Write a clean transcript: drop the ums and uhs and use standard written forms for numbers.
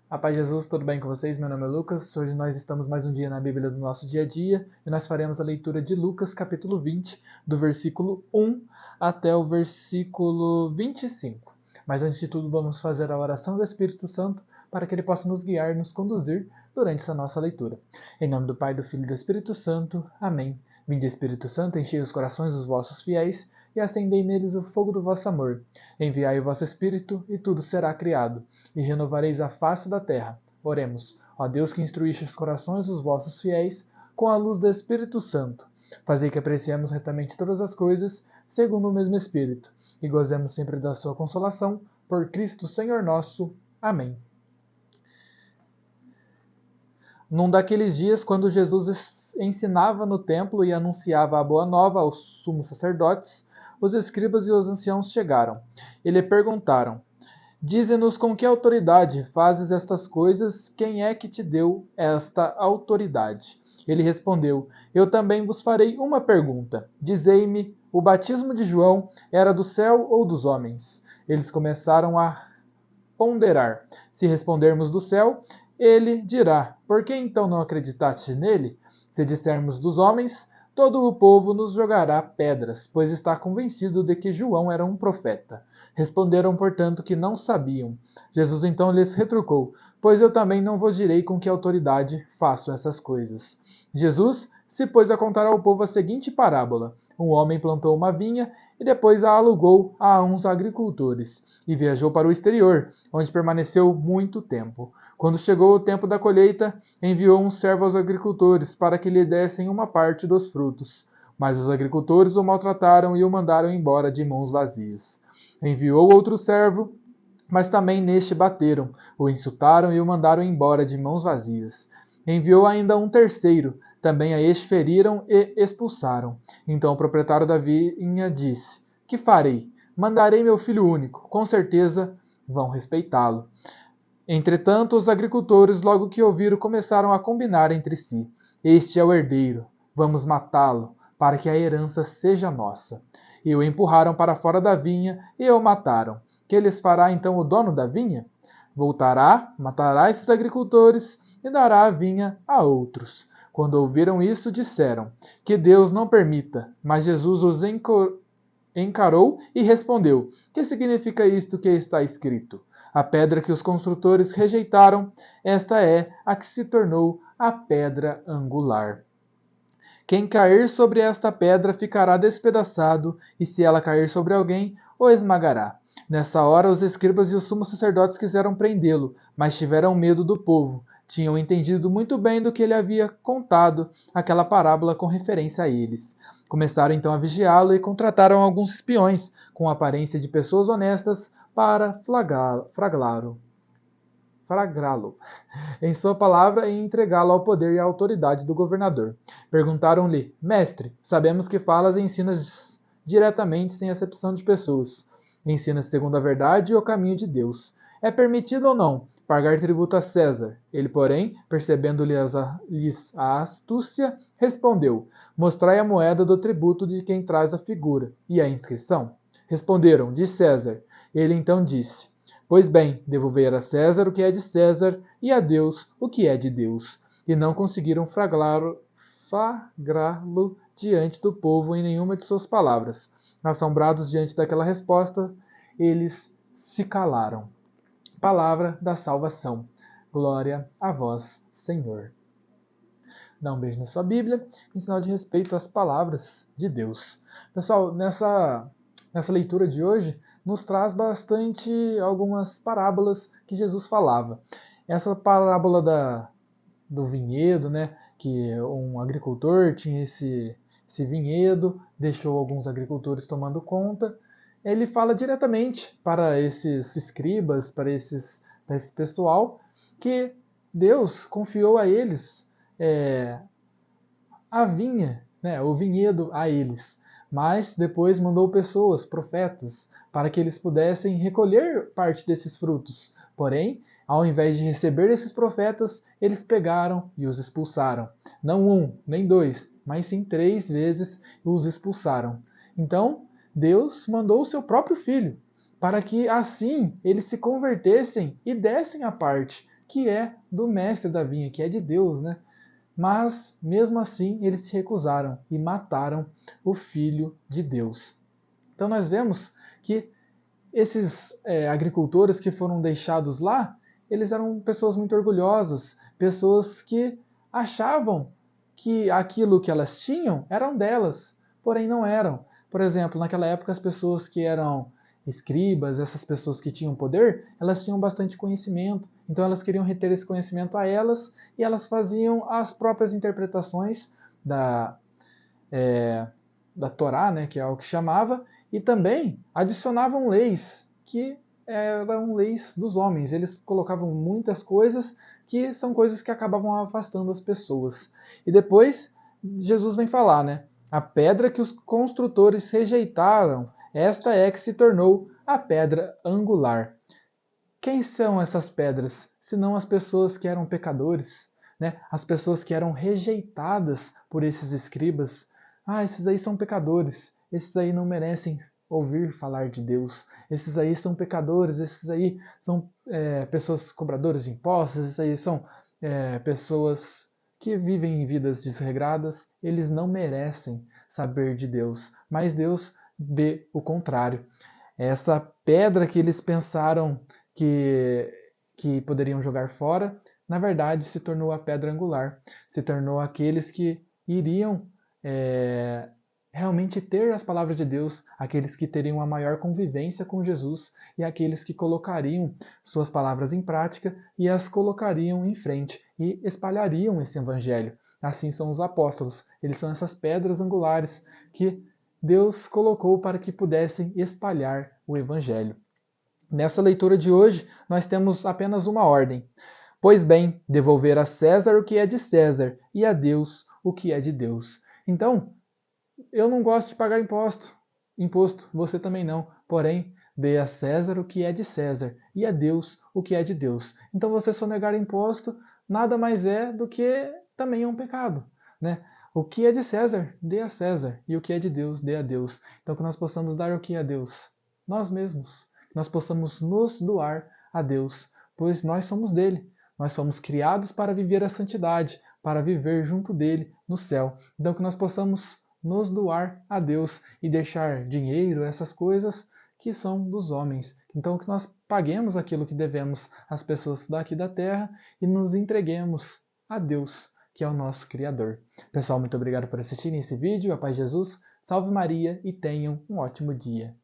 A paz de Jesus, tudo bem com vocês? Meu nome é Lucas. Hoje nós estamos mais um dia na Bíblia do nosso dia a dia e nós faremos a leitura de Lucas capítulo 20, do versículo 1 até o versículo 25. Mas antes de tudo, vamos fazer a oração do Espírito Santo para que ele possa nos guiar e nos conduzir durante essa nossa leitura. Em nome do Pai, do Filho e do Espírito Santo. Amém. Vinde, Espírito Santo, enchei os corações dos vossos fiéis e acendei neles o fogo do vosso amor. Enviai o vosso Espírito e tudo será criado, e renovareis a face da terra. Oremos. Ó Deus, que instruíste os corações dos vossos fiéis com a luz do Espírito Santo, fazei que apreciemos retamente todas as coisas, segundo o mesmo Espírito, e gozemos sempre da sua consolação, por Cristo Senhor nosso. Amém. Num daqueles dias, quando Jesus ensinava no templo e anunciava a boa nova aos sumos sacerdotes, os escribas e os anciãos chegaram e lhe perguntaram: Dize-nos com que autoridade fazes estas coisas? Quem é que te deu esta autoridade? Ele respondeu: Eu também vos farei uma pergunta. Dizei-me, o batismo de João era do céu ou dos homens? Eles começaram a ponderar. Se respondermos do céu, ele dirá: Por que então não acreditaste nele? Se dissermos dos homens, todo o povo nos jogará pedras, pois está convencido de que João era um profeta. Responderam, portanto, que não sabiam. Jesus então lhes retrucou: Pois eu também não vos direi com que autoridade faço essas coisas. Jesus se pôs a contar ao povo a seguinte parábola: Um homem plantou uma vinha e depois a alugou a uns agricultores e viajou para o exterior, onde permaneceu muito tempo. Quando chegou o tempo da colheita, enviou um servo aos agricultores para que lhe dessem uma parte dos frutos. Mas os agricultores o maltrataram e o mandaram embora de mãos vazias. Enviou outro servo, mas também neste bateram, o insultaram e o mandaram embora de mãos vazias. Enviou ainda um terceiro, também a este feriram e expulsaram. Então o proprietário da vinha disse: Que farei? Mandarei meu filho único, com certeza vão respeitá-lo. Entretanto, os agricultores, logo que ouviram, começaram a combinar entre si: Este é o herdeiro, vamos matá-lo, para que a herança seja nossa. E o empurraram para fora da vinha e o mataram. Que lhes fará então o dono da vinha? Voltará, matará esses agricultores e dará a vinha a outros. Quando ouviram isso, disseram: Que Deus não permita. Mas Jesus os encarou e respondeu: Que significa isto que está escrito? A pedra que os construtores rejeitaram, esta é a que se tornou a pedra angular. Quem cair sobre esta pedra ficará despedaçado, e se ela cair sobre alguém, o esmagará. Nessa hora, os escribas e os sumos sacerdotes quiseram prendê-lo, mas tiveram medo do povo. Tinham entendido muito bem do que ele havia contado, aquela parábola com referência a eles. Começaram então a vigiá-lo e contrataram alguns espiões, com aparência de pessoas honestas, para flagrá-lo em sua palavra e entregá-lo ao poder e à autoridade do governador. Perguntaram-lhe: Mestre, sabemos que falas e ensinas diretamente sem acepção de pessoas. Ensinas segundo a verdade e o caminho de Deus. É permitido ou não pagar tributo a César? Ele, porém, percebendo-lhes a astúcia, respondeu: Mostrai a moeda do tributo de quem traz a figura e a inscrição. Responderam: De César. Ele então disse: Pois bem, devolver a César o que é de César e a Deus o que é de Deus. E não conseguiram flagrá-lo diante do povo em nenhuma de suas palavras. Assombrados diante daquela resposta, eles se calaram. Palavra da salvação. Glória a vós, Senhor. Dá um beijo na sua Bíblia, em sinal de respeito às palavras de Deus. Pessoal, nessa leitura de hoje, nos traz bastante algumas parábolas que Jesus falava. Essa parábola do vinhedo, né, que um agricultor tinha esse vinhedo, deixou alguns agricultores tomando conta. Ele fala diretamente para esses escribas, para esse pessoal, que Deus confiou a eles a vinha, né, o vinhedo a eles. Mas depois mandou pessoas, profetas, para que eles pudessem recolher parte desses frutos. Porém, ao invés de receber esses profetas, eles pegaram e os expulsaram. Não um, nem dois, mas sim 3 vezes os expulsaram. Então, Deus mandou o seu próprio Filho, para que assim eles se convertessem e dessem a parte que é do mestre da vinha, que é de Deus, né? Mas, mesmo assim, eles se recusaram e mataram o Filho de Deus. Então nós vemos que esses agricultores que foram deixados lá, eles eram pessoas muito orgulhosas, pessoas que achavam que aquilo que elas tinham eram delas, porém não eram. Por exemplo, naquela época as pessoas que eram escribas, essas pessoas que tinham poder, elas tinham bastante conhecimento, então elas queriam reter esse conhecimento a elas e elas faziam as próprias interpretações da Torá, né, que é o que chamava, e também adicionavam leis que eram leis dos homens. Eles colocavam muitas coisas que são coisas que acabavam afastando as pessoas. E depois Jesus vem falar, né? A pedra que os construtores rejeitaram, esta é que se tornou a pedra angular. Quem são essas pedras, senão as pessoas que eram pecadores, né? As pessoas que eram rejeitadas por esses escribas? Ah, esses aí são pecadores, esses aí não merecem ouvir falar de Deus, esses aí são pecadores, esses aí são pessoas cobradoras de impostos, esses aí são pessoas que vivem em vidas desregradas, eles não merecem saber de Deus, mas Deus vê o contrário. Essa pedra que eles pensaram que poderiam jogar fora, na verdade se tornou a pedra angular, se tornou aqueles que iriam realmente ter as palavras de Deus, aqueles que teriam a maior convivência com Jesus e aqueles que colocariam suas palavras em prática e as colocariam em frente e espalhariam esse evangelho. Assim são os apóstolos, eles são essas pedras angulares que Deus colocou para que pudessem espalhar o evangelho. Nessa leitura de hoje, nós temos apenas uma ordem. Pois bem, devolver a César o que é de César e a Deus o que é de Deus. Então, eu não gosto de pagar imposto, você também não. Porém, dê a César o que é de César e a Deus o que é de Deus. Então, você sonegar imposto nada mais é do que também é um pecado, né? O que é de César, dê a César, e o que é de Deus, dê a Deus. Então, que nós possamos dar o que é a Deus? Nós mesmos. Que nós possamos nos doar a Deus, pois nós somos dele. Nós somos criados para viver a santidade, para viver junto dele no céu. Então, que nós possamos nos doar a Deus e deixar dinheiro, essas coisas que são dos homens. Então, que nós paguemos aquilo que devemos às pessoas daqui da terra e nos entreguemos a Deus, que é o nosso Criador. Pessoal, muito obrigado por assistirem esse vídeo. A paz de Jesus, salve Maria e tenham um ótimo dia.